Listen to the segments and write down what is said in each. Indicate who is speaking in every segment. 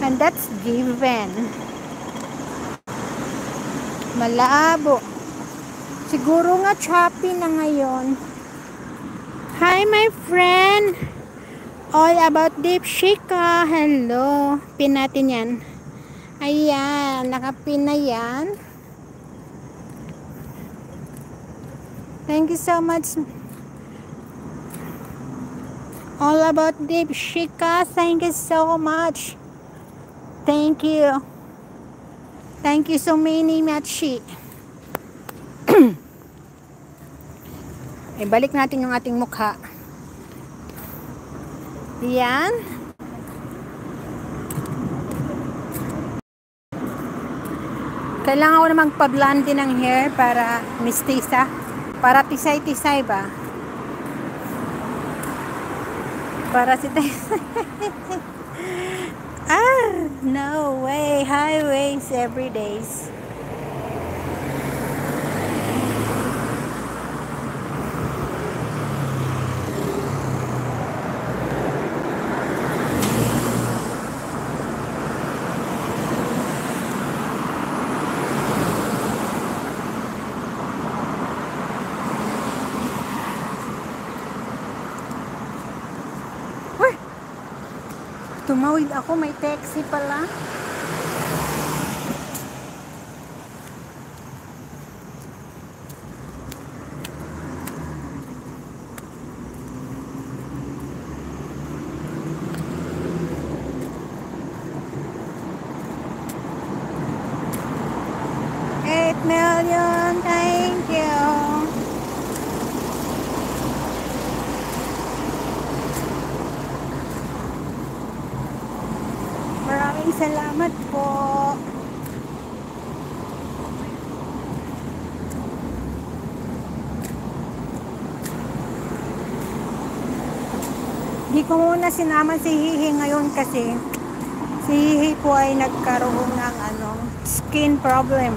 Speaker 1: And that's given. Malabo. Siguro nga choppy na ngayon. Hi my friend. All about deep shika. Hello. Pin natin yan. Ayan. Nakapin na yan. Thank you so much. All about deep shika. Thank you so much. Thank you. Thank you so many, Machi. Balik natin yung ating mukha. Yan. Kailangan ko na magpa-blonde ng hair para mistisa. Para tisay-tisay ba? Para si no way. Highways every days. Tumawid ako, may taxi pala. $8 million, thank you. Maraming salamat po. Di ko muna sinama si Hihi ngayon kasi si Hihi po ay nagkaroon ng skin problem.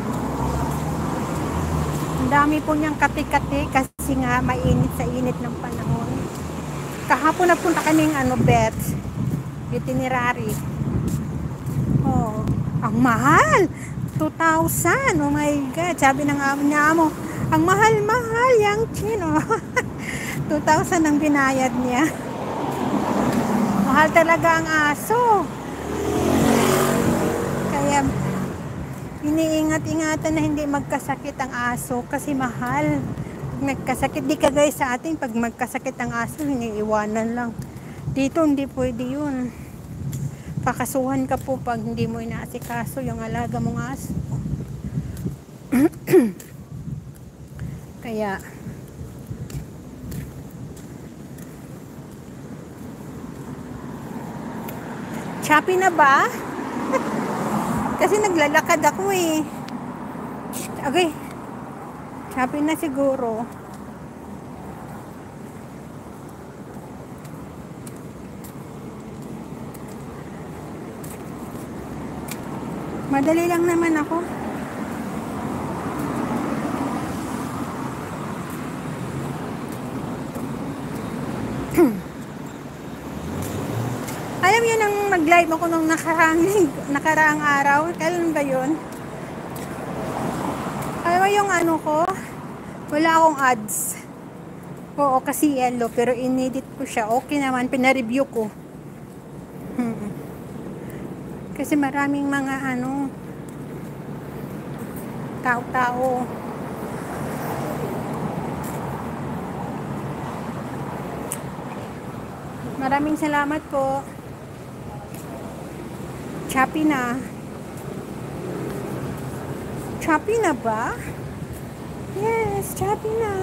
Speaker 1: Ang dami po niyang kati-kati kasi nga mainit sa init ng panahon. Kahapon napunta kaming vet, veterinary. Oh, ang mahal. 2,000. Oh my God. Sabi ng amo niya, ang mahal-mahal yung chino. 2,000 ang binayad niya. Mahal talaga ang aso. Kaya iniingat-ingatan na hindi magkasakit ang aso kasi mahal. Pag nagkasakit, di kagaya sa atin, pag magkasakit ang aso, iniiwanan lang. Dito hindi pwede yun. Pakasuhan ka po pag hindi mo inaasikaso yung alaga mong aso. Kaya choppy na ba? Kasi naglalakad ako eh. Okay. Choppy na siguro. Madali lang naman ako. Alam niyo nang nag-live ako nung nakaraang araw. Kailan ba yun? Alam mo yung ko? Wala akong ads. Oo, kasi yellow. Pero inedit ko siya. Okay naman. Pinareview ko. Kasi maraming mga tao-tao. Maraming salamat po. Choppy na. Choppy na ba? Yes, choppy na.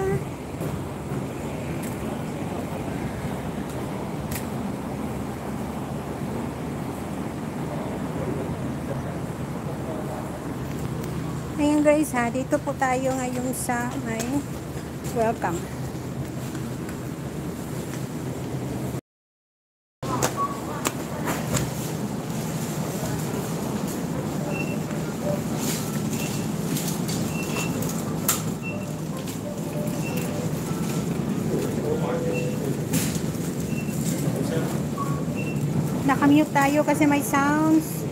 Speaker 1: Ayan guys ha, dito po tayo ngayon sa may welcome. Nakamute tayo kasi may sounds.